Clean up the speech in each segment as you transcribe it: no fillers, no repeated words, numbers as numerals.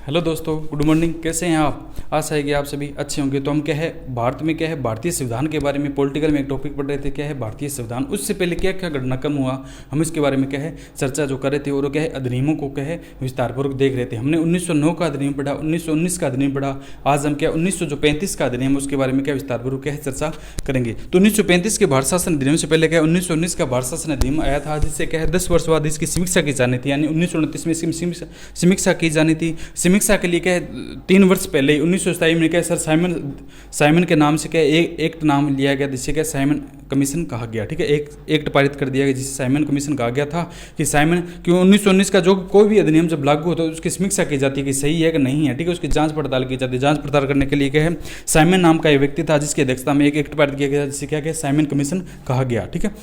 Hello दोस्तों, good morning. कैसे हैं आप? आशा है कि आप सभी अच्छे होंगे। तो हम क्या है, भारत में क्या है, भारतीय संविधान के बारे में पॉलिटिकल में एक टॉपिक पढ़ रहे थे, क्या है भारतीय संविधान। उससे पहले क्या क्या घटनाक्रम हुआ, हम इसके बारे में क्या है चर्चा जो कर रहे थे, और क्या है अधिनियमों को क्या है विस्तारपूर्वक देख रहे थे। हमने 1909 का अधिनियम पढ़ा, 1919 का अधिनियम पढ़ा। आज हम क्या 1935 का अधिनियम, उसके बारे में क्या विस्तारपूर्वक क्या है चर्चा करेंगे। तो 1935 के भारत शासन अधिनियम से पहले क्या 1919 का भारत शासन अधिनियम आया था, जिससे क्या है 10 वर्ष बाद इसकी समीक्षा की जानी थी, यानी 1929 में इसकी समीक्षा की जानी थी। समीक्षा के लिए क्या है 3 वर्ष पहले 1927 में क्या सर साइमन के नाम से क्या एक नाम लिया गया, जिससे क्या साइमन कमीशन कहा गया। ठीक है, एक एक्ट पारित कर दिया गया जिसे साइमन कमीशन कहा गया था कि साइमन क्यों 1919 का जो कोई भी अधिनियम जब लागू होता है उसकी समीक्षा की जाती है कि सही है कि नहीं है। ठीक है, उसकी जांच पड़ताल की जाती है। जांच पड़ताल करने के लिए क्या है साइमन नाम का एक व्यक्ति था, जिसकी अध्यक्षता में एक एक्ट पारित किया गया, जिसे क्या साइमन कमीशन कहा गया। ठीक है,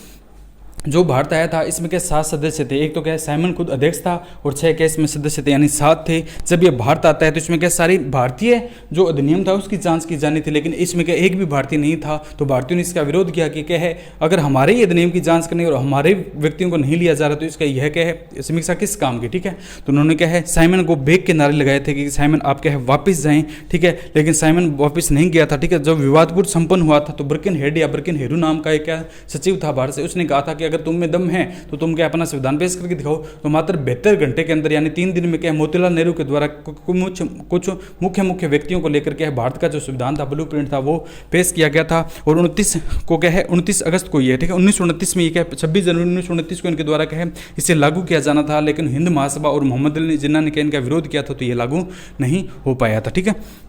जो भारत आया था इसमें क्या 7 सदस्य थे। एक तो क्या साइमन खुद अध्यक्ष था और 6 क्या इसमें सदस्य थे, यानी 7 थे। जब ये भारत आता है तो इसमें क्या सारी भारतीय जो अधिनियम था उसकी जांच की जानी थी, लेकिन इसमें क्या एक भी भारतीय नहीं था। तो भारतीयों ने इसका विरोध किया कि क्या है अगर हमारे ही अधिनियम की जांच करनी और हमारे व्यक्तियों को नहीं लिया जा रहा तो इसका यह क्या है समीक्षा किस काम की। ठीक है, तो उन्होंने क्या है साइमन को बेग के नारे लगाए थे कि साइमन आप क्या है वापस जाएं। ठीक है, लेकिन साइमन वापस नहीं गया था। ठीक है, जब विवादपूर्ण संपन्न हुआ था तो बर्किन हेड या बर्किन हेरू नाम का एक क्या सचिव था भारत से, उसने कहा था कि अगर तुम में दम है तो तुम क्या अपना संविधान पेश करके दिखाओ। तो मात्र 72 घंटे के अंदर यानी 3 दिन में क्या मोतीलाल नेहरू के द्वारा कुछ मुख्य व्यक्तियों को लेकर के भारत का जो संविधान था ब्लूप्रिंट था वो पेश किया गया था। और 29 को क्या है 29 अगस्त को ये ठीक है 1929 में ये क्या 26 जनवरी 1929 को इनके द्वारा क्या है इसे लागू किया जाना था, लेकिन हिंद महासभा और मोहम्मद अली जिन्ना ने क्या इनका विरोध किया था, तो ये लागू नहीं हो पाया था। ठीक है,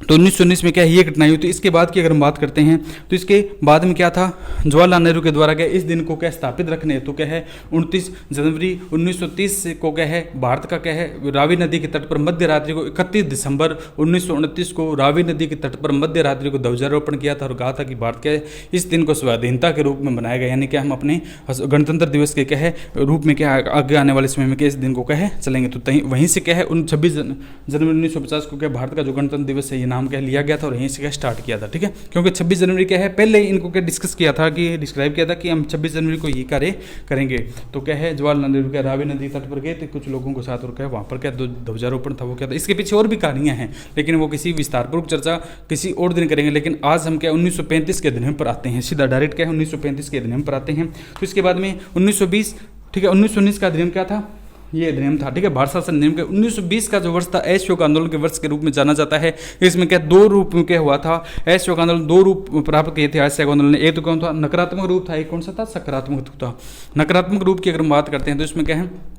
तो 1919 में क्या ये घटनाएं हुई। तो इसके बाद की अगर हम बात करते हैं तो इसके बाद में क्या था, जवाहरलाल नेहरू के द्वारा क्या इस दिन को क्या स्थापित रखने तो क्या है 29 जनवरी 1930 को क्या है भारत का क्या है रावी नदी के तट पर मध्य रात्रि को 31 दिसंबर 1929 को रावी नदी के तट पर मध्य रात्रि को ध्वजारोपण किया था और कहा था कि भारत के इस दिन को स्वाधीनता के रूप में मनाया गया, यानी क्या हम अपने गणतंत्र दिवस के क्या है रूप में क्या आगे आने वाले समय में क्या इस दिन को क्या है चलेंगे। तो वहीं से क्या है 26 जनवरी 1950 को क्या भारत का जो गणतंत्र दिवस है नाम क्या लिया गया था और यहीं से क्या स्टार्ट किया था। ठीक है, क्योंकि 26 जनवरी क्या है पहले ही इनको क्या डिस्कस किया था कि डिस्क्राइब किया था कि हम 26 जनवरी को ये कार्य करेंगे। तो क्या है जवाहरलाल नेहरू क्या रावी नदी तट पर गए थे कुछ लोगों के साथ और क्या वहाँ पर क्या ध्वजारोपण था वो क्या था। इसके पीछे और भी कहानियां हैं, लेकिन वो किसी विस्तारपूर्वक चर्चा किसी और दिन करेंगे। लेकिन आज हम क्या 1935 के अधिनियम पर आते हैं, सीधा डायरेक्ट क्या है 1935 के अधिनियम पर आते हैं। तो इसके बाद में 1920 ठीक है 1919 का अधिनियम क्या था, ये अधिनियम था। ठीक है, भारत शासन अधिनियम के 1920 का जो वर्ष था असहयोग आंदोलन के वर्ष के रूप में जाना जाता है। इसमें क्या 2 रूप में क्या हुआ था, असहयोग आंदोलन 2 रूप प्राप्त किए थे असहयोग आंदोलन ने। एक तो कौन था नकारात्मक रूप था, एक कौन सा था सकारात्मक रूप था। नकारात्मक रूप की अगर हम बात करते हैं तो इसमें क्या है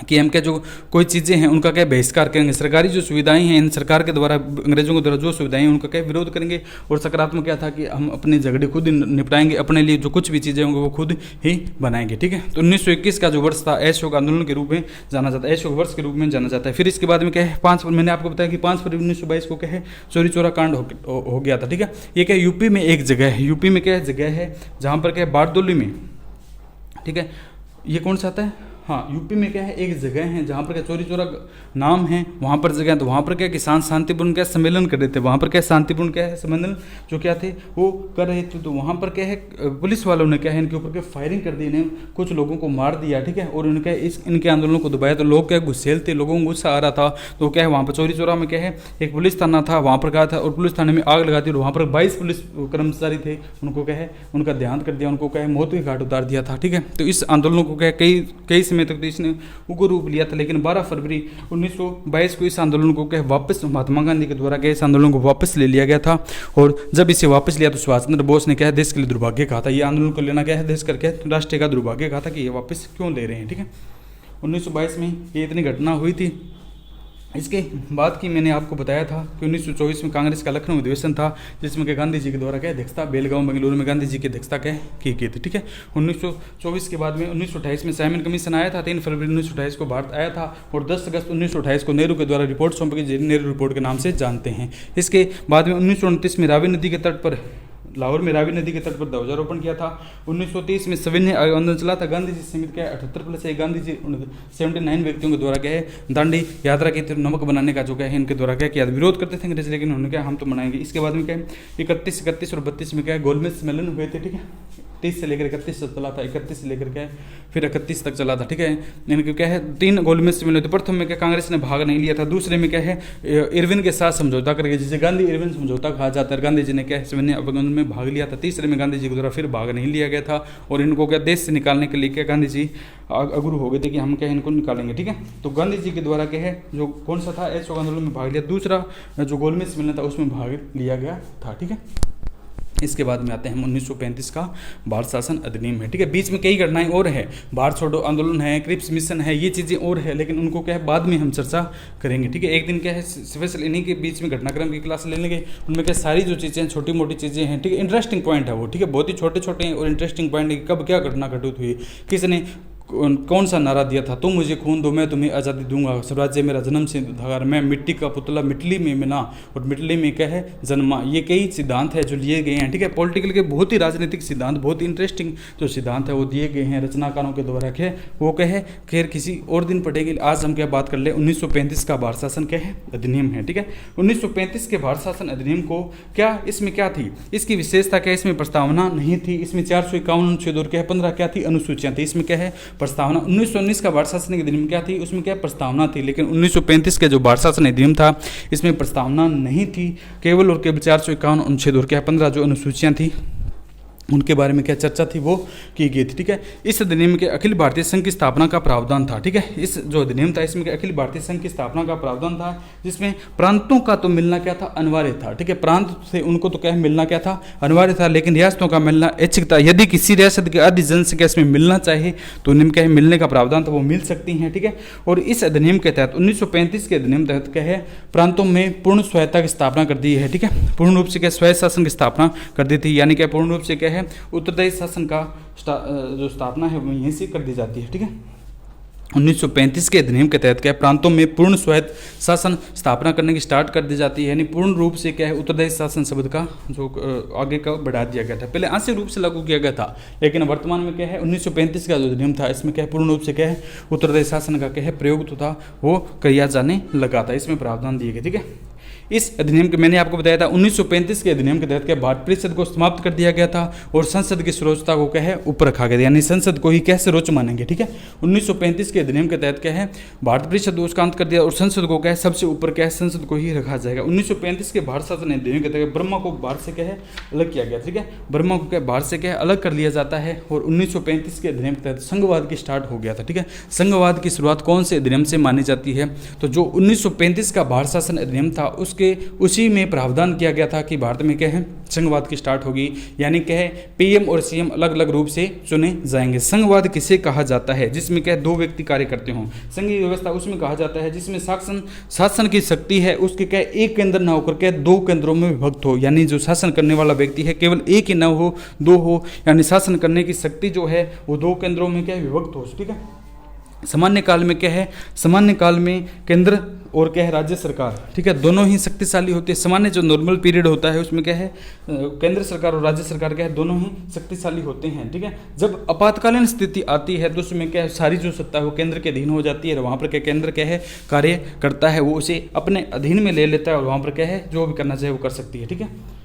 कि हम क्या जो कोई चीज़ें हैं उनका क्या बहिष्कार करेंगे, सरकारी जो सुविधाएं हैं इन सरकार के द्वारा अंग्रेजों के द्वारा जो सुविधाएं हैं उनका क्या विरोध करेंगे। और सकारात्मक क्या था कि हम अपने झगड़े खुद ही निपटाएंगे, अपने लिए जो कुछ भी चीज़ें होंगी वो खुद ही बनाएंगे। ठीक है, तो 1921 का जो वर्ष था असहयोग आंदोलन के रूप में जाना जाता है, असहयोग वर्ष के रूप में जाना जाता है। फिर इसके बाद में क्या है मैंने आपको बताया कि 5 फरवरी 1922 को क्या है चोरी चोरा कांड हो गया था। ठीक है, ये क्या यूपी में एक जगह है, यूपी में क्या जगह है जहाँ पर क्या है बारदोली में। ठीक है, ये कौन सा आता है, हाँ यूपी में क्या है एक जगह है जहाँ पर क्या चोरी चोरा नाम है, वहाँ पर जगह है। तो वहाँ पर क्या किसान शांतिपूर्ण क्या सम्मेलन कर रहे थे, वहाँ पर क्या शांतिपूर्ण क्या है सम्मेलन जो क्या थे वो कर रहे थे। तो वहाँ पर क्या है पुलिस वालों ने क्या है इनके ऊपर क्या फायरिंग कर दी, इन्हें कुछ लोगों को मार दिया। ठीक है, और इनके इनके आंदोलन को दबाया। तो लोग क्या गुस्सेल थे, लोगों को गुस्सा आ रहा था। तो क्या है वहाँ पर चोरी चोरा में क्या है एक पुलिस थाना था, वहाँ पर क्या था और पुलिस थाने में आग लगा दी और वहाँ पर 22 पुलिस कर्मचारी थे, उनको क्या है उनका देहांत कर दिया, उनको क्या है मौत के घाट उतार दिया था। ठीक है, तो इस आंदोलन को क्या कई समय तक तो इसने उग्र रूप लिया था। लेकिन 12 फरवरी 1922 को इस आंदोलन को क्या वापस महात्मा गांधी के द्वारा क्या इस आंदोलन को वापस ले लिया गया था। और जब इसे वापस लिया तो सुभाष चंद्र बोस ने क्या है देश के लिए दुर्भाग्य कहा था, ये आंदोलन को लेना क्या है देश करके राष्ट्र का दुर्भाग्य कहा था कि ये वापस क्यों ले रहे हैं। ठीक है, 1922 में ये इतनी घटना हुई थी। इसके बाद की मैंने आपको बताया था कि 1924 में कांग्रेस का लखनऊ अधिवेशन था, जिसमें कि गांधी जी के द्वारा क्या अध्यक्षता बेलगांव बेंगलुरु में गांधी जी की अध्यक्षता क्या की गई थी। ठीक है, 1924 के बाद में 1928 में साइमन कमीशन आया था, 3 फरवरी 1928 को भारत आया था और 10 अगस्त 1928 को नेहरू के द्वारा रिपोर्ट सौंपी गई, नेहरू रिपोर्ट के नाम से जानते हैं। इसके बाद में 1929 में रावी नदी के तट पर लाहौर में रावी नदी के तट पर ध्वजारोपण किया था। 1930 में सविनय आंदोलन चला था, गांधी जी समिति क्या 78+1 गांधी जी 79 व्यक्तियों के द्वारा क्या है दांडी यात्रा की नमक बनाने का जो क्या है इनके द्वारा क्या किया विरोध करते थे अंग्रेज, लेकिन उन्होंने क्या हम तो मनाएंगे। इसके बाद में क्या है 31 और 32 में क्या है गोलमेज सम्मेलन हुए थे। ठीक है, 30 से लेकर 31 तक चला था, 31 से लेकर के फिर 31 तक चला था, ठीक है। यानी कि क्या है 3 गोलमेज सम्मेलन थे। प्रथम में क्या कांग्रेस ने भाग नहीं लिया था, दूसरे में क्या है इरविन के साथ समझौता करके, जिसे गांधी इरविन समझौता कहा जाता है, गांधी जी ने क्या है सैन्य अभ्युदय में भाग लिया था। तीसरे में गांधी जी के द्वारा फिर भाग नहीं लिया गया था और इनको क्या देश से निकालने के लिए क्या गांधी जी अग्रु हो गए थे कि हम क्या इनको निकालेंगे, ठीक है। तो गांधी जी के द्वारा क्या है जो कौन सा था असहयोग आंदोलन में भाग लिया, दूसरा जो गोलमेज सम्मेलन था उसमें भाग लिया गया था, ठीक है। इसके बाद में आते हैं हम 1935 का भारत शासन अधिनियम है, ठीक है। बीच में कई घटनाएं और है, भारत छोड़ो आंदोलन है, क्रिप्स मिशन है, ये चीज़ें और है, लेकिन उनको क्या है बाद में हम चर्चा करेंगे, ठीक है। एक दिन क्या है स्पेशल इन्हीं के बीच में घटनाक्रम की क्लास ले लेंगे, उनमें क्या सारी जो चीज़ें हैं छोटी मोटी चीज़ें हैं, ठीक है। इंटरेस्टिंग पॉइंट है वो, ठीक है, बहुत ही छोटे छोटे हैं और इंटरेस्टिंग पॉइंट है, कब क्या घटना घटित हुई, किसने कौन सा नारा दिया था, तुम मुझे खून दो मैं तुम्हें आज़ादी दूंगा, स्वराज्य मेरा जन्म से धागा, मैं मिट्टी का पुतला मिटली में मिला और मिटली में क्या है जन्मा। ये कई सिद्धांत है जो लिए गए हैं, ठीक है। पॉलिटिकल के बहुत ही राजनीतिक सिद्धांत, बहुत ही इंटरेस्टिंग जो सिद्धांत है वो दिए गए हैं रचनाकारों के द्वारा, क्या वो क्या है खैर किसी और दिन पढ़ेंगे। आज हम क्या बात कर ले 1935 का भारत शासन क्या है अधिनियम है, ठीक है। 1935 के भारत शासन अधिनियम को क्या इसमें क्या थी, इसकी विशेषता क्या, इसमें प्रस्तावना नहीं थी, इसमें 451 अनुच्छेद और क्या 15 क्या थी अनुसूचियाँ थी, इसमें क्या है प्रस्तावना। 1919 का भारत शासन अधिनियम क्या थी, उसमें क्या प्रस्तावना थी, लेकिन 1935 का जो भारत शासन अधिनियम था इसमें प्रस्तावना नहीं थी, केवल और केवल 451 अनुच्छेद और क्या 15 जो अनुसूचियां थी उनके बारे में क्या चर्चा थी वो की गई थी, ठीक है। इस अधिनियम के अखिल भारतीय संघ की स्थापना का प्रावधान था, ठीक है। इस जो अधिनियम था इसमें अखिल भारतीय संघ की स्थापना का प्रावधान था, जिसमें प्रांतों का तो मिलना क्या था अनिवार्य था, ठीक है। प्रांत से उनको तो क्या मिलना क्या था अनिवार्य था, लेकिन रियासतों का मिलना ऐच्छिक था। यदि किसी रियासत की आधी जनसंख्या इसमें मिलना चाहे तो उन्हें क्या है मिलने का प्रावधान था, वो मिल सकती हैं, ठीक है। और इस अधिनियम के तहत 1935 के अधिनियम तहत क्या है प्रांतों में पूर्ण स्वायत्ता की स्थापना कर दी है, ठीक है। पूर्ण रूप से क्या स्वायत्त शासन की स्थापना कर दी थी, यानी क्या पूर्ण रूप से क्या है उत्तरदायी शासन का जो स्थापना है वो यहीं से कर दी जाती है, ठीक है। 1935 के अधिनियम के तहत क्या है प्रांतों में पूर्ण स्वायत्त शासन स्थापना करने की स्टार्ट कर दी जाती है, यानी पूर्ण रूप से क्या है उत्तरदायी शासन शब्द का जो आगे का बढ़ा दिया गया था। पहले आंशिक रूप से लागू किया गया था, लेकिन वर्तमान में क्या है 1935 का जो अधिनियम था इसमें क्या है पूर्ण रूप से क्या है उत्तरदायी शासन का क्या है प्रयोग तो था वो किया जाने लगा था, इसमें प्रावधान दिए गए, ठीक है। इस अधिनियम के मैंने आपको बताया था 1935 के अधिनियम के तहत क्या भारत परिषद को समाप्त कर दिया गया था और संसद की सर्वोच्चता को क्या है ऊपर रखा गया था, यानी संसद को ही क्या सर्वोच्च मानेंगे, ठीक है। 1935 के अधिनियम के तहत क्या है भारत परिषद उसका अंत कर दिया और संसद को क्या है सबसे ऊपर क्या है संसद को ही रखा जाएगा। 1935 के भारत शासन अधिनियम के तहत ब्रह्मा को भारत से क्या है अलग किया गया, ठीक है। ब्रह्मा को क्या भारत से क्या है अलग कर लिया जाता है और 1935 के अधिनियम के तहत संघवाद की स्टार्ट हो गया था, ठीक है। संघवाद की शुरुआत कौन से अधिनियम से मानी जाती है, तो जो 1935 का भारत शासन अधिनियम था उसके उसी में प्रावधान किया गया था कि भारत में क्या है संघवाद की स्टार्ट होगी, यानी क्या है पीएम और सीएम अलग अलग रूप से चुने जाएंगे। संघवाद किसे कहा जाता है, जिसमें क्या दो व्यक्ति कार्य करते हों। संघीय व्यवस्था उसमें कहा जाता है जिसमें शासन की शक्ति है उसके क्या एक केंद्र ना होकर क्या दो केंद्रों में विभक्त हो, यानी जो शासन करने वाला व्यक्ति है केवल एक ही ना हो दो हो, यानी शासन करने की शक्ति जो है वो दो केंद्रों में क्या विभक्त हो, ठीक है। सामान्य काल में क्या है सामान्य काल में केंद्र और क्या है राज्य सरकार, ठीक है, दोनों ही शक्तिशाली होते हैं। सामान्य जो नॉर्मल पीरियड होता है उसमें क्या है केंद्र सरकार और राज्य सरकार क्या है दोनों ही शक्तिशाली होते हैं, ठीक है। जब आपातकालीन स्थिति आती है तो उसमें क्या है सारी जो सत्ता है वो केंद्र के अधीन हो जाती है, वहाँ पर क्या केंद्र क्या है कार्य करता है, वो उसे अपने अधीन में ले लेता है और वहाँ पर क्या है जो भी करना चाहे वो कर सकती है, ठीक है,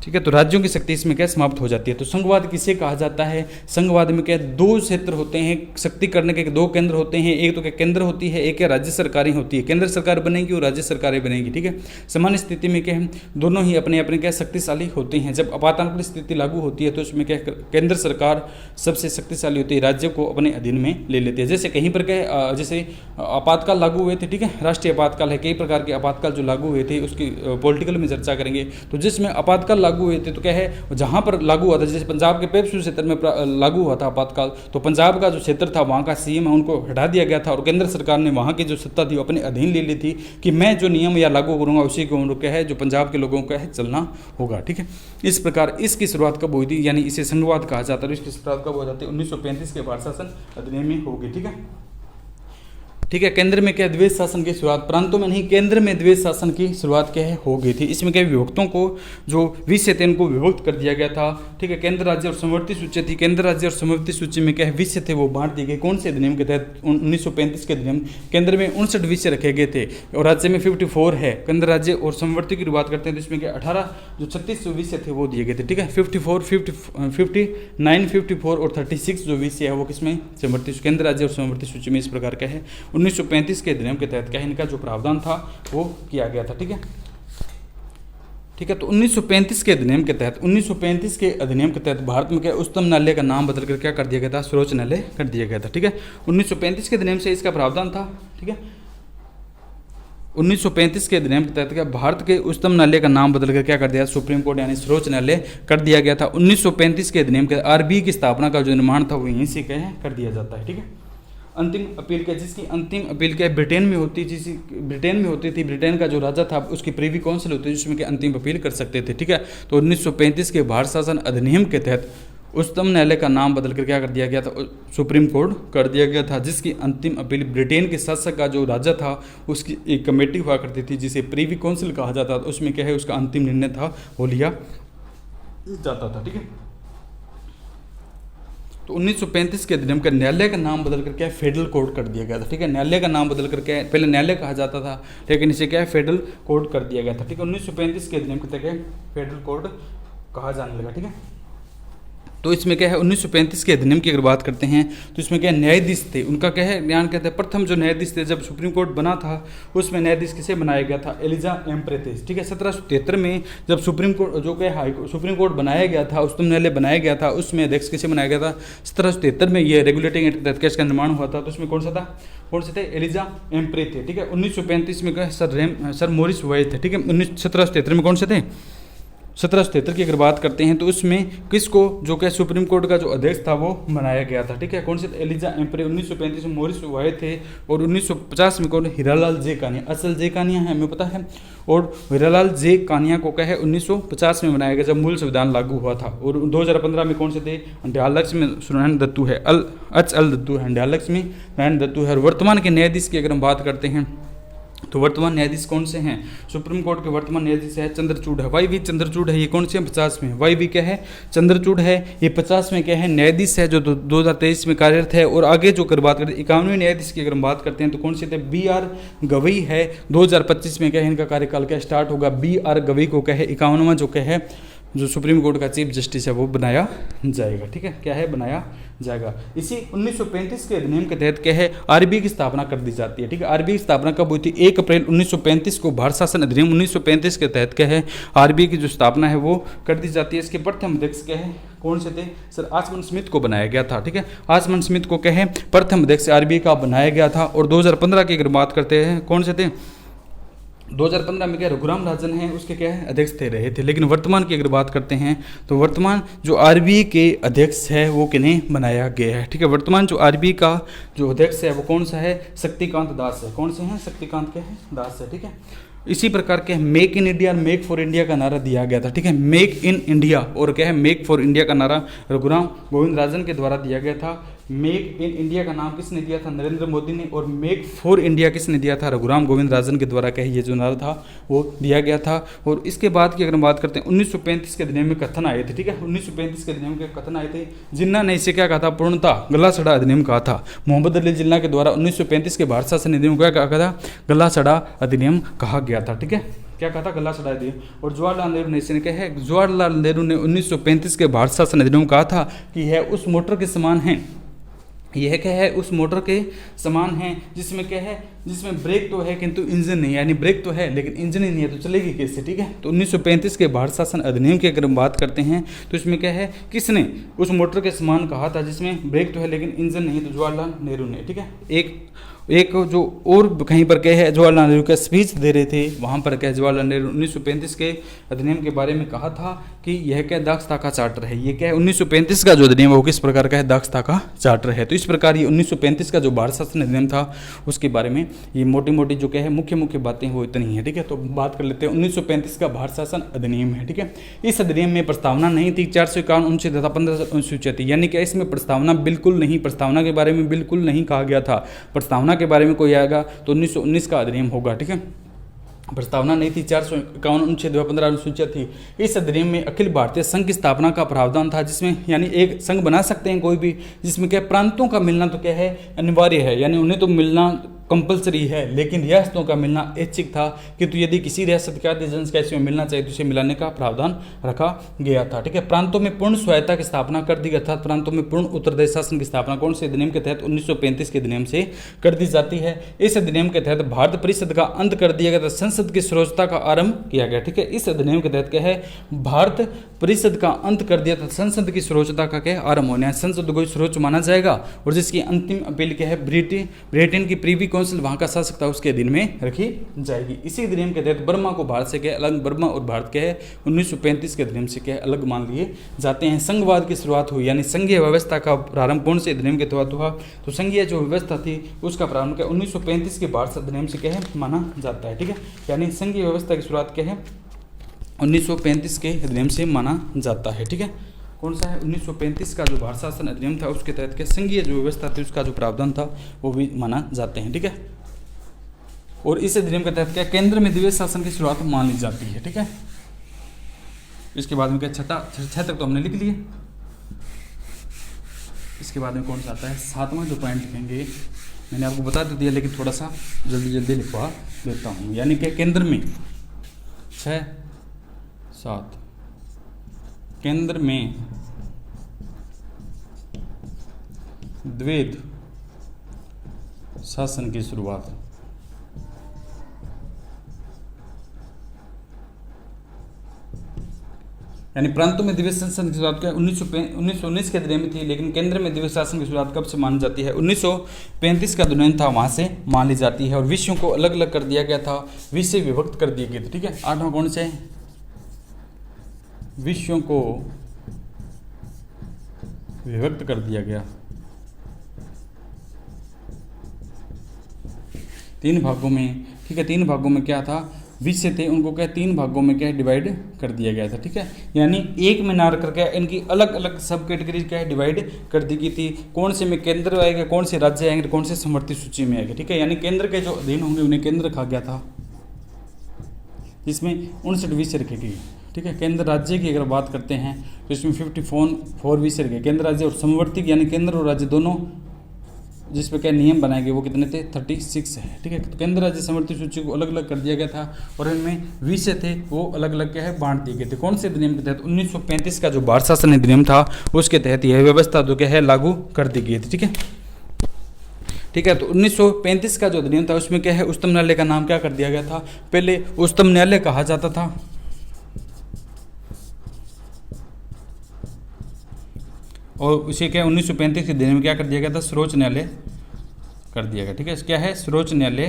ठीक है। तो राज्यों की शक्ति इसमें क्या समाप्त हो जाती है। तो संघवाद किसे कहा जाता है, संघवाद में क्या दो क्षेत्र होते हैं, शक्ति करने के दो केंद्र होते हैं, एक तो क्या केंद्र होती है एक क्या राज्य सरकारें होती है, केंद्र सरकार बनेगी और राज्य सरकारें बनेगी, ठीक है। सामान्य स्थिति में क्या है दोनों ही अपने अपने क्या शक्तिशाली होते हैं। जब आपातकालीन स्थिति लागू होती है तो उसमें क्या केंद्र सरकार सबसे शक्तिशाली होती है, राज्य को अपने अधीन में ले लेते हैं। जैसे कहीं पर क्या जैसे आपातकाल लागू हुए थे, ठीक है, राष्ट्रीय आपातकाल है, कई प्रकार के आपातकाल जो लागू हुए थे उसकी पॉलिटिकल में चर्चा करेंगे। तो जिसमें आपातकाल लागू हुए थे तो क्या है जहां पर लागू हुआ था, जैसे पंजाब के पेप्सू क्षेत्र में लागू हुआ था आपातकाल, तो पंजाब का जो क्षेत्र था वहां का सीएम है उनको हटा दिया गया था और केंद्र सरकार ने वहां की जो सत्ता थी वो अपने अधीन ले ली थी कि मैं जो नियम या लागू करूंगा उसी को क्या है जो पंजाब के लोगों का है चलना होगा, ठीक है। इस प्रकार इसकी शुरुआत कब हुई थी, यानी इसे संघवाद कहा जाता है। इसकी शुरुआत कब हो जाती है 1935 के भारत शासन अधिनियम में होगी, ठीक है। ठीक है। केंद्र में क्या द्वैध शासन की शुरुआत, प्रांतों में नहीं, केंद्र में द्वैध शासन की शुरुआत क्या है, हो गई थी। इसमें क्या विभक्तों को जो विषय थे उनको विभक्त कर दिया गया था। ठीक है। केंद्र राज्य और समवर्ती सूची थी, केंद्र राज्य और समवर्ती सूची में क्या है विषय थे वो बांट दिए गए। कौन से अधिनियम के तहत, 1935 के अधिनियम। केंद्र में 59 विषय रखे गए थे और राज्य में 54 है। केंद्र राज्य और समवर्ती की बात करते हैं तो इसमें क्या 18 जो 36 विषय थे वो दिए गए थे। ठीक है। 59, 54 और 36 जो विषय है वो किसमें, समवर्ती केंद्र राज्य और समवर्ती सूची में। इस प्रकार क्या है 1935 के अधिनियम के तहत क्या है इनका जो प्रावधान था वो किया गया था। ठीक है। ठीक है। तो 1935 के अधिनियम के तहत, 1935 के अधिनियम के तहत भारत में क्या उच्चतम न्यायालय का नाम बदलकर क्या कर दिया गया था, सर्वोच्च न्यायालय कर दिया गया था। ठीक है। 1935 के अधिनियम से इसका प्रावधान था। ठीक है। 1935 के अधिनियम के तहत क्या भारत के उच्चतम न्यायालय का नाम बदलकर क्या कर दिया, सुप्रीम कोर्ट यानी सर्वोच्च न्यायालय कर दिया गया था। 1935 के अधिनियम के आरबीआई की स्थापना का जो निर्माण था वो यहीं से क्या है कर दिया जाता है। ठीक है। अंतिम अपील क्या, जिसकी अंतिम अपील क्या ब्रिटेन में होती, ब्रिटेन में होती थी। ब्रिटेन का जो राजा था उसकी प्रीवी काउंसिल होती थी जिसमें कि अंतिम अपील कर सकते थे। ठीक है। तो 1935 के भारत शासन अधिनियम के तहत उच्चतम न्यायालय का नाम बदलकर क्या कर दिया गया था, सुप्रीम कोर्ट कर दिया गया था, जिसकी अंतिम अपील ब्रिटेन के शासक का जो राजा था उसकी एक कमेटी हुआ करती थी जिसे प्रीवी काउंसिल कहा जाता था। उसमें क्या है उसका अंतिम निर्णय था वो लिया जाता था। ठीक है। तो 1935 के अधिनियम का न्यायालय का नाम बदल कर क्या है फेडरल कोर्ट कर दिया गया था। ठीक है। न्यायालय का नाम बदल कर क्या है, पहले न्यायालय कहा जाता था लेकिन इसे क्या है फेडरल कोर्ट कर दिया गया था। ठीक है। 1935 के अधिनियम के तहत फेडरल कोर्ट कहा जाने लगा। ठीक है। तो इसमें क्या है 1935 के अधिनियम की अगर बात करते हैं तो इसमें क्या न्यायाधीश थे, उनका क्या है ज्ञान कहते हैं। प्रथम जो न्यायाधीश थे जब सुप्रीम कोर्ट बना था उसमें न्यायाधीश किसे बनाया गया था, एलिजा एम्प्रेथिस। ठीक है। 1773 में जब सुप्रीम कोर्ट जो क्या सुप्रीम कोर्ट बनाया गया था, उच्चतम न्यायालय बनाया गया था, उसमें अध्यक्ष किसे बनाया गया था, 1773 में ये रेगुलेटिंग एक्ट के तहत केस का निर्माण हुआ था। तो उसमें कौन से थे, एलिजा एम्प्रे थे। ठीक है। 1935 में क्या सर मोरिस वाइट थे। ठीक है। 1773 में कौन से थे, 1773 की अगर बात करते हैं तो उसमें किसको जो क्या सुप्रीम कोर्ट का जो अध्यक्ष था वो बनाया गया था। ठीक है। कौन से, एलिजा एम्प्रे। 1935 में मोरिस वाय थे और 1950 में कौन, हीरालाल जे कानिया। असल जे कानिया है हमें पता है, और हीरालाल जे कानिया को क्या है 1950 में बनाया गया जब मूल संविधान लागू हुआ था। और 2015 में कौन से थे, दयालक्ष्मी नारायण दत्तू है, अल दत्तू है, दयालक्ष्मी नारायण दत्तू है। और वर्तमान के न्यायाधीश की अगर हम बात करते हैं तो वर्तमान न्यायाधीश कौन से हैं, सुप्रीम कोर्ट के वर्तमान न्यायाधीश है चंद्रचूड़ है, वाई वी चंद्रचूड़ है। ये कौन से हैं, 50 में, वाई वी क्या है, चंद्रचूड़ है। ये 50 में क्या है न्यायाधीश है जो 2023 में कार्यरत है। और आगे जो कर बात करते हैं 51वें न्यायाधीश की अगर हम बात करते हैं तो कौन से थे, बी आर गवई है। 2025 में क्या है इनका कार्यकाल क्या स्टार्ट होगा। बी आर गवई को क्या है 51वां जो क्या है जो सुप्रीम कोर्ट का चीफ जस्टिस है वो बनाया जाएगा। ठीक है। क्या है, बनाया जाएगा। इसी 1935 के अधिनियम के तहत क्या है आरबीआई की स्थापना कर दी जाती है। ठीक है। आरबीआई की स्थापना कब हुई थी, 1 अप्रैल 1935 को भारत शासन अधिनियम 1935 के तहत क्या है आरबीआई की जो स्थापना है वो कर दी जाती है। इसके प्रथम अध्यक्ष क्या है, कौन से थे, सर आचमन स्मिथ को बनाया गया था। ठीक है। आचमन स्मिथ को क्या है प्रथम अध्यक्ष आरबीआई का बनाया गया था। और 2015 की अगर बात करते हैं कौन से थे, 2015 में क्या रघुराम राजन हैं उसके क्या है अध्यक्ष थे रहे थे। लेकिन वर्तमान की अगर बात करते हैं तो वर्तमान जो आरबीआई के अध्यक्ष है वो किन्हें बनाया गया है। ठीक है। वर्तमान जो आरबीआई का जो अध्यक्ष है वो कौन सा है, शक्तिकांत दास है। कौन से हैं, शक्तिकांत के हैं दास है। ठीक है। इसी प्रकार के make in India, make for India का नारा दिया गया था। ठीक है। मेक इन इंडिया और क्या है मेक फॉर इंडिया का नारा रघुराम गोविंद राजन के द्वारा दिया गया था। मेक इन इंडिया का नाम किसने दिया था, नरेंद्र मोदी ने। और मेक फॉर इंडिया किसने दिया था, रघुराम गोविंद राजन के द्वारा क्या ये जो नारा था वो दिया गया था। और इसके बाद की अगर हम बात करते हैं 1935 के अधिनियम में कथन आए थे। ठीक है। 1935 के अधिनियम के कथन आए थे, जिन्ना ने इसे क्या कहा था, पूर्णतः गला सड़ा अधिनियम कहा था। मोहम्मद अली जिन्ना के द्वारा 1935 के भारत शासन अधिनियम को क्या कहा था, गला सड़ा अधिनियम कहा गया था। ठीक है। क्या कहा था, गला सड़ा अधिनियम। और जवाहरलाल नेहरू ने इसे क्या है, जवाहरलाल नेहरू ने 1935 के भारत शासन अधिनियम कहा था कि यह उस मोटर के समान है, यह क्या है उस मोटर के समान है जिसमें क्या है, जिसमें ब्रेक तो है किंतु इंजन नहीं है, यानी ब्रेक तो है लेकिन इंजन ही नहीं है तो चलेगी कैसे। ठीक है। तो 1935 के भारत शासन अधिनियम की अगर हम बात करते हैं तो इसमें क्या है, किसने उस मोटर के समान कहा था जिसमें ब्रेक तो है लेकिन इंजन नहीं, तो जवाहरलाल नेहरू ने। ठीक है। एक जो और कहीं पर क्या है जवाहरलाल नेहरू का स्पीच दे रहे थे वहाँ पर क्या जवाहरलाल नेहरू 1935 के अधिनियम के बारे में कहा था कि यह क्या दक्षता का चार्टर है। ये क्या है 1935 का जो अधिनियम है वो किस प्रकार का है, दक्षता का चार्टर है। तो इस प्रकार ये 1935 का जो भारत शासन अधिनियम था उसके बारे में ये मोटी मोटी जो क्या है मुख्य बातें वो इतनी है। ठीक है। तो बात कर लेते हैं 1935 का भारत शासन अधिनियम है। ठीक है। इस अधिनियम में प्रस्तावना नहीं थी, 451 अनुच्छेद तथा 15 अनुसूचियां थी, यानी कि इसमें प्रस्तावना बिल्कुल नहीं, प्रस्तावना के बारे में बिल्कुल नहीं कहा गया था। प्रस्तावना प्रस्तावना के बारे में कोई आएगा तो 1919 का अधिनियम होगा। ठीक है, प्रस्तावना नहीं थी, 451 अनुच्छेद 15 अनुसूचियाँ थी। इस अधिनियम में अखिल भारतीय संघ की स्थापना का प्रावधान था, जिसमें यानी एक संघ बना सकते हैं कोई भी, जिसमें क्या प्रांतों का मिलना तो क्या है अनिवार्य है, यानी उन्हें तो मिलना कंपलसरी है, लेकिन रियासतों का मिलना ऐच्छिक था कि तो यदि किसी रियासत के आधे जनसंख्या इसमें मिलना चाहिए तो इसे मिलाने का प्रावधान रखा गया था। ठीक है, प्रांतों में पूर्ण स्वायत्ता की स्थापना कर दी, अर्थात प्रांतों में पूर्ण उत्तरदायी शासन की स्थापना कौन से अधिनियम के तहत 1935 के अधिनियम से कर दी जाती है। इस अधिनियम के तहत भारत परिषद का अंत कर दिया गया था, संसद की सर्वोच्चता का आरंभ किया गया। ठीक है, इस अधिनियम के तहत क्या है, भारत परिषद का अंत कर दिया था, संसद की सर्वोच्चता का क्या आरंभ होना है, संसद को सर्वोच्च माना जाएगा और जिसकी अंतिम अपील क्या है ब्रिटेन की प्रीवी काउंसिल वहां का शासक था उसके अधीन में रखी जाएगी। इसी अधिनियम के तहत बर्मा को भारत से क्या अलग, बर्मा और भारत क्या है 1935 के अधिनियम से क्या अलग मान लिए जाते हैं। संघवाद की शुरुआत हुई, यानी संघीय व्यवस्था का प्रारंभ कौन से अधिनियम के तहत हुआ, तो संघीय जो व्यवस्था थी उसका प्रारंभ क्या 1935 के भारत अधिनियम से क्या है माना जाता है। ठीक है, यानी संघीय व्यवस्था की शुरुआत क्या है 1935 के अधिनियम से माना जाता है। ठीक है, कौन सा है 1935 का जो भारत शासन अधिनियम था उसके तहत क्या संघीय जो व्यवस्था थी उसका जो प्रावधान था वो भी माना जाते हैं। ठीक है, और इस अधिनियम के तहत क्या केंद्र में द्विवेद शासन की शुरुआत मान ली जाती है। ठीक है, इसके बाद में क्या छह तक तो हमने लिख लिए। इसके बाद में कौन सा आता है 7वां जो पॉइंट लिखेंगे, मैंने आपको बता तो दिया लेकिन थोड़ा सा जल्दी लिखवा देता हूँ, यानी कि केंद्र में 6 7 केंद्र में द्वैध शासन की शुरुआत। यानी प्रांतों में द्विवेद शासन की शुरुआत क्या 1919 के अधिनियम में थी, लेकिन केंद्र में द्विवेद शासन की शुरुआत कब से मानी जाती है 1935 का अधिनियम था वहां से मान ली जाती है। और विषयों को अलग अलग कर दिया गया था, विषय विभक्त कर दिए गए थे। ठीक है, 8वां कौन से विषयों को विभक्त कर दिया गया, 3 भागों में। ठीक है, 3 भागों में क्या था विषय थे उनको क्या 3 भागों में क्या डिवाइड कर दिया गया था। ठीक है, यानी एक में ना करके इनकी अलग अलग सब कैटेगरी क्या डिवाइड कर दी गई थी, कौन से में केंद्र आएगा, कौन से राज्य आएंगे, कौन से समवर्ती सूची में आएगा। ठीक है, यानी केंद्र के जो अधीन होंगे उन्हें केंद्र रखा गया था, जिसमें 59 विषय रखे गए। ठीक है, केंद्र राज्य की अगर बात करते हैं तो इसमें 54 विषय रखे, केंद्र राज्य और समवर्ती यानी केंद्र और राज्य दोनों जिस पे क्या नियम बनाए गए वो कितने थे 36 है। ठीक है, तो केंद्र राज्य समवर्ती सूची को अलग अलग कर दिया गया था और इनमें विषय थे वो अलग अलग क्या है बांट दिए गए थे। कौन से अधिनियम के तहत 1935 का जो भारत शासन अधिनियम था उसके तहत यह व्यवस्था जो क्या है लागू कर दी गई थी। ठीक है, ठीक है, तो 1935 का जो अधिनियम था उसमें क्या है उच्चतम न्यायालय का नाम क्या कर दिया गया था, पहले उच्चतम न्यायालय कहा जाता था, और उसे क्या 1935 के अधिनियम में क्या कर दिया गया था सर्वोच्च न्यायालय कर दिया गया। ठीक है, क्या है सर्वोच्च न्यायालय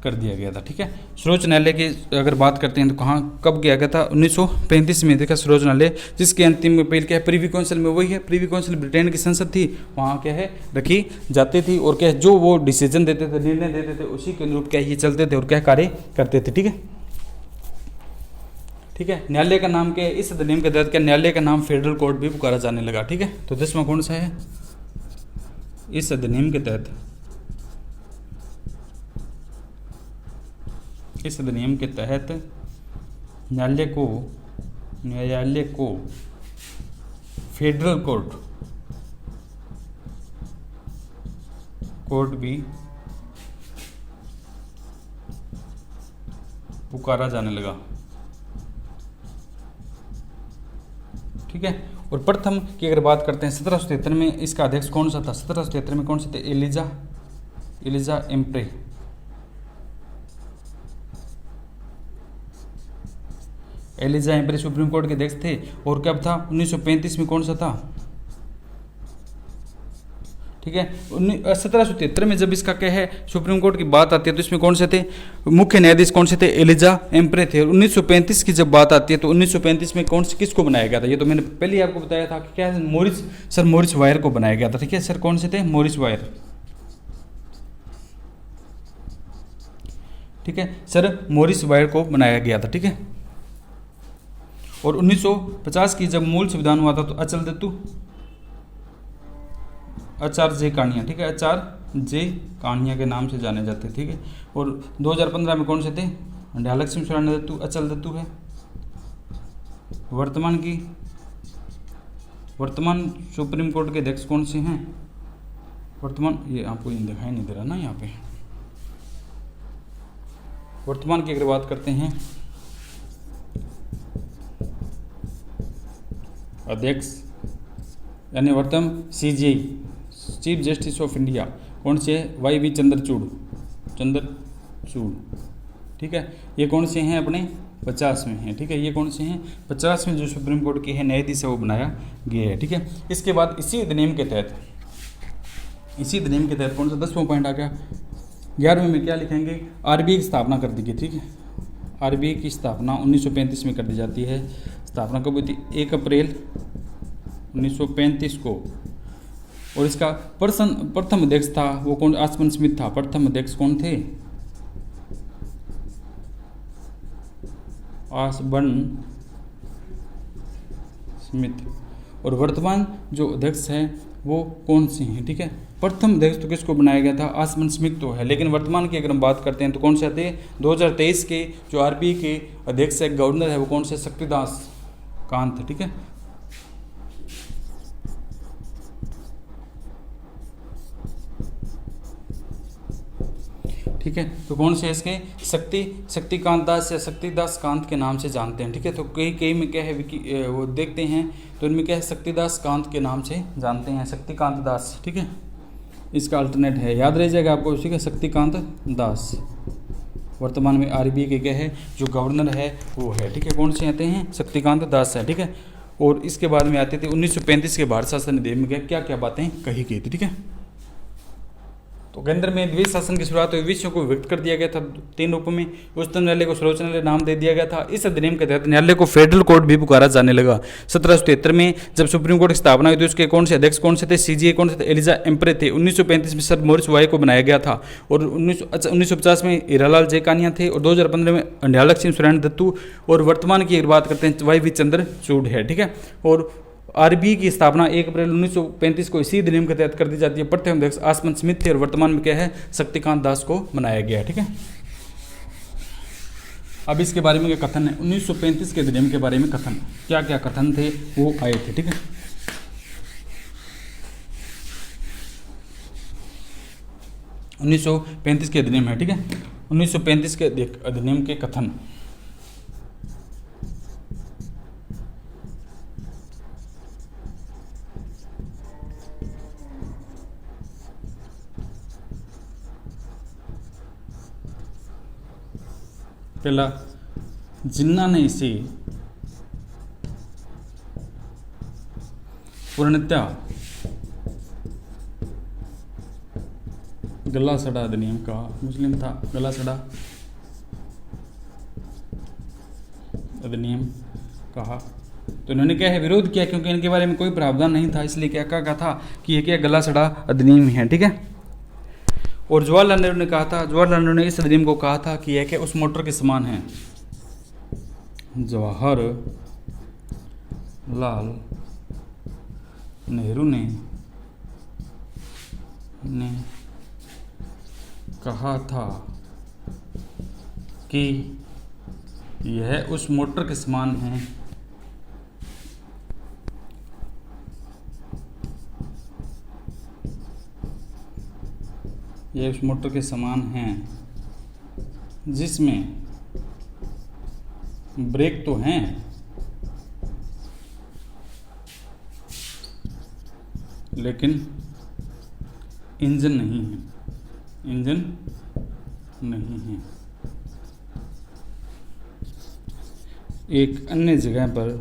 कर दिया गया था। ठीक है, सर्वोच्च न्यायालय की अगर बात करते हैं तो कहाँ कब किया गया था 1935 में देखा सर्वोच्च न्यायालय, जिसके अंतिम अपील क्या है प्रीवी काउंसिल में, वही है प्रीवी काउंसिल ब्रिटेन की संसद थी वहाँ क्या है रखी जाती थी, और क्या जो वो डिसीजन देते थे निर्णय देते थे उसी के अनुरूप क्या ये चलते थे और क्या कार्य करते थे। ठीक है, ठीक है, न्यायालय का नाम क्या है इस अधिनियम के तहत क्या न्यायालय का नाम फेडरल कोर्ट भी पुकारा जाने लगा। ठीक है, तो 10वां कौन सा है इस अधिनियम के तहत, इस अधिनियम के तहत न्यायालय को फेडरल कोर्ट भी पुकारा जाने लगा। ठीक है, और प्रथम की अगर बात करते हैं 1773 में इसका अध्यक्ष कौन सा था, 1773 में कौन से थे एलिजा एम्प्रे। एलिजा एम्प्रे सुप्रीम कोर्ट के अध्यक्ष थे, और कब था 1935 में कौन सा था। ठीक है, 1773 में जब इसका क्या है सुप्रीम कोर्ट की बात आती है तो इसमें कौन से थे मुख्य न्यायाधीश कौन से थे एलिजा एम्प्रे थे। 1935 की जब बात आती है तो 1935 में कौन से किसको बनाया गया था, ये तो मैंने पहले ही आपको बताया था कि क्या है मॉरिस वायर को बनाया गया था। ठीक है सर, कौन से थे मॉरिस वायर। ठीक है सर, मॉरिस वायर को बनाया गया था। ठीक है, और 1950 की जब मूल संविधान हुआ था तो अचल दत्तू आचार्य कहानियाँ। ठीक है, आचार्य जे कान्या के नाम से जाने जाते, ठीक है। और 2015 में कौन से थे? अंड्याल लक्ष्मीनारायण दत्तू अचल दत्तू है। वर्तमान सुप्रीम कोर्ट के अध्यक्ष कौन से हैं? वर्तमान, ये आपको ये दिखाई नहीं दे रहा ना यहाँ पे। वर्तमान की अगर बात करते हैं अध्यक्ष यानी वर्तमान CJI chief justice of India कौन से है? वाई चंद्रचूड़, ठीक है। ये कौन से हैं? अपने 50वें हैं, ठीक है। ये कौन से हैं? 50वें जो सुप्रीम कोर्ट के हैं न्यायाधीश है वो बनाया गया है, ठीक है। इसके बाद इसी अधिनियम के तहत कौन सा 10वां पॉइंट आ गया? 11वें में क्या लिखेंगे? आरबीआई की स्थापना कर दी गई, ठीक है। आरबीआई की स्थापना 1935 में कर दी जाती है। स्थापना कब हुई थी? 1 अप्रैल 1935 को। और इसका प्रथम अध्यक्ष था वो कौन? आसवन स्मिथ था। प्रथम अध्यक्ष कौन थे? आसवन स्मिथ। और वर्तमान जो अध्यक्ष हैं वो कौन से हैं, ठीक है। प्रथम अध्यक्ष तो किसको बनाया गया था? आसवन स्मिथ तो है, लेकिन वर्तमान की अगर हम बात करते हैं तो कौन से आते हैं? 2023 के जो आरबीआई के अध्यक्ष है, गवर्नर है, वो कौन से? शक्तिदास कांत, ठीक है। ठीक है, तो कौन से इसके? शक्तिकांत दास या शक्तिदास कांत के नाम से जानते हैं, ठीक है। तो कई में क्या है वो देखते हैं तो इनमें क्या है? शक्तिदास कांत के नाम से जानते हैं, शक्तिकांत दास, ठीक है। इसका अल्टरनेट है, याद रह जाएगा आपको, ठीक है, शक्तिकांत दास। वर्तमान में आरबीआई के क्या है? जो गवर्नर है वो है, ठीक है। कौन से आते हैं? शक्तिकांत दास है, ठीक है। और इसके बाद में आते थे 1935 के भारत शासन अधिनियम में क्या क्या बातें कही गई थी, ठीक है। तो केंद्र में द्विज शासन की शुरुआत हुई। विषयों को व्यक्त कर दिया गया था 3 रूपों में। उच्चतम न्यायालय को सर्वोच्च न्यायालय नाम दे दिया गया था। इस अधिनियम के तहत न्यायालय को फेडरल कोर्ट भी पुकारा जाने लगा। 1773 में जब सुप्रीम कोर्ट की स्थापना हुई तो उसके कौन से अध्यक्ष कौन से थे? सीजीआई कौन से थे? एलिजा एम्परे थे। 1935 में सर मॉरिस वाई को बनाया गया था। और 1950 में हीरालाल जयकानिया थे। और 2015 में अंड्याल लक्ष्मीनारायण दत्तू। और वर्तमान की अगर बात करते हैं वाई चंद्रचूड़ है, ठीक है। और आरबीआई की स्थापना 1 अप्रैल 1935 को इसी अधिनियम के तहत कर दी जाती है। प्रथम अध्यक्ष आसवन स्मिथ थे और वर्तमान में क्या है? शक्तिकांत दास को बनाया गया है, ठीक है। अब इसके बारे में क्या कथन है? 1935 के अधिनियम के बारे में कथन, क्या क्या कथन थे वो आए थे, ठीक है। है 1935 के अधिनियम है, ठीक है। 1935 के अधिनियम के कथन, पहला, जिन्ना ने इसे पूर्णतया गला सड़ा अधिनियम का, मुस्लिम था, गला सड़ा अधिनियम कहा। तो इन्होंने क्या है? विरोध किया, क्योंकि इनके बारे में कोई प्रावधान नहीं था, इसलिए क्या कहा था कि ये क्या गला सड़ा अधिनियम है, ठीक है। और जवाहरलाल नेहरू ने कहा था, जवाहरलाल नेहरू ने इस अधिनियम को कहा था कि यह क्या उस मोटर के समान है। जवाहरलाल नेहरू ने कहा था कि यह उस मोटर के समान है ये उस मोटर के समान हैं जिसमें ब्रेक तो हैं लेकिन इंजन नहीं है, इंजन नहीं है। एक अन्य जगह पर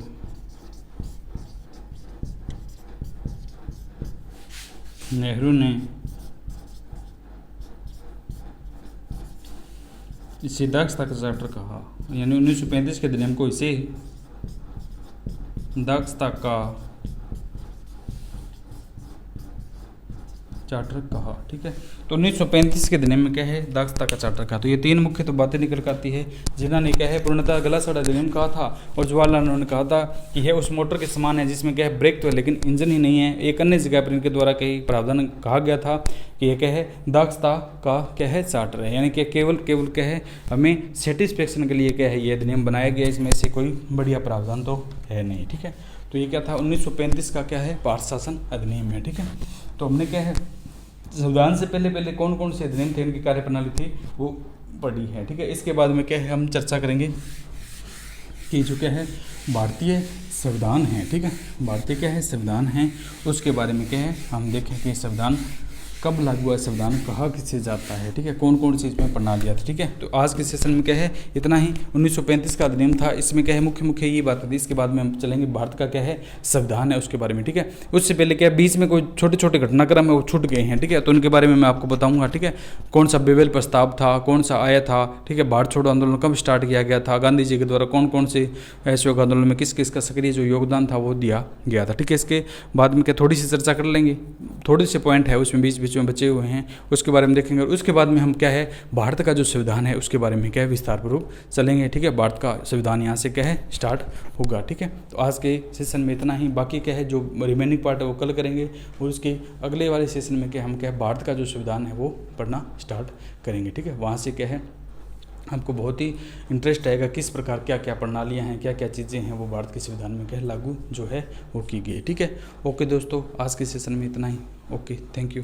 नेहरू ने इसे दक्षता का चार्टर कहा, यानी 1935 के अधिनियम को इसे दक्षता का चार्टर कहा। ठीक है, तो 1935 के अधिनियम में क्या है, दाक्षता का चार्टर कहा। तो ये 3 मुख्य तो बातें निकल कर आती है। जिन्होंने ने क्या है पूर्णतः गलासड़ा अधिनियम कहा था, और जवाहरलाल नेहरू ने कहा था कि यह उस मोटर के समान है जिसमें क्या है ब्रेक तो है लेकिन इंजन ही नहीं है। एक अन्य जगह पर इनके द्वारा कई प्रावधान कहा गया था कि यह क्या है दाक्षता का क्या है चार्टर है, यानी कि केवल क्या है हमें सेटिस्फेक्शन के लिए क्या है ये अधिनियम बनाया गया, इसमें से कोई बढ़िया प्रावधान तो है नहीं। ठीक है, तो ये क्या था 1935 का क्या है भारत शासन अधिनियम है। ठीक है, तो हमने क्या है संविधान से पहले कौन कौन से अधिनियम थे, इनकी कार्यप्रणाली थी वो पढ़ी है। ठीक है, इसके बाद में क्या है हम चर्चा करेंगे कि जो क्या है भारतीय संविधान है। ठीक है, भारतीय क्या है संविधान है, उसके बारे में क्या है हम देखें कि संविधान कब लागू हुआ, संविधान कहा किसे जाता है। ठीक है, कौन कौन सी इसमें प्रणालियाँ थी। ठीक है, तो आज के सेशन में क्या है इतना ही। 1935 का अधिनियम था, इसमें क्या है मुख्य ये बात थी। इसके बाद में हम चलेंगे भारत का क्या है संविधान है उसके बारे में। ठीक है, उससे पहले क्या बीच में कोई छोटे छोटे घटनाक्रम है वो छूट गए हैं। ठीक है, तो उनके बारे में मैं आपको बताऊंगा। ठीक है, कौन सा बेवेल प्रस्ताव था, कौन सा आया था। ठीक है, भारत छोड़ो आंदोलन कब स्टार्ट किया गया था, गांधी जी के द्वारा कौन कौन से असहयोग आंदोलन में किस किस का सक्रिय जो योगदान था वो दिया गया था। ठीक है, इसके बाद में क्या थोड़ी सी चर्चा कर लेंगे, थोड़े से पॉइंट है उसमें बीच में बचे हुए हैं, उसके बारे में देखेंगे। और उसके बाद में हम क्या है भारत का जो संविधान है उसके बारे में क्या है विस्तार पूर्वक चलेंगे। ठीक है, भारत का संविधान यहाँ से क्या है स्टार्ट होगा। ठीक है, तो आज के सेशन में इतना ही। बाकी क्या है जो रिमेनिंग पार्ट है वो कल करेंगे, और उसके अगले वाले सेशन में क्या हम क्या है भारत का जो संविधान है वो पढ़ना स्टार्ट करेंगे। ठीक है, वहाँ से क्या है हमको बहुत ही इंटरेस्ट आएगा किस प्रकार क्या क्या प्रणालियाँ हैं, क्या क्या चीज़ें हैं वो भारत के संविधान में क्या लागू जो है वो की गई। ठीक है, ओके दोस्तों, आज के सेशन में इतना ही। Okay, thank you.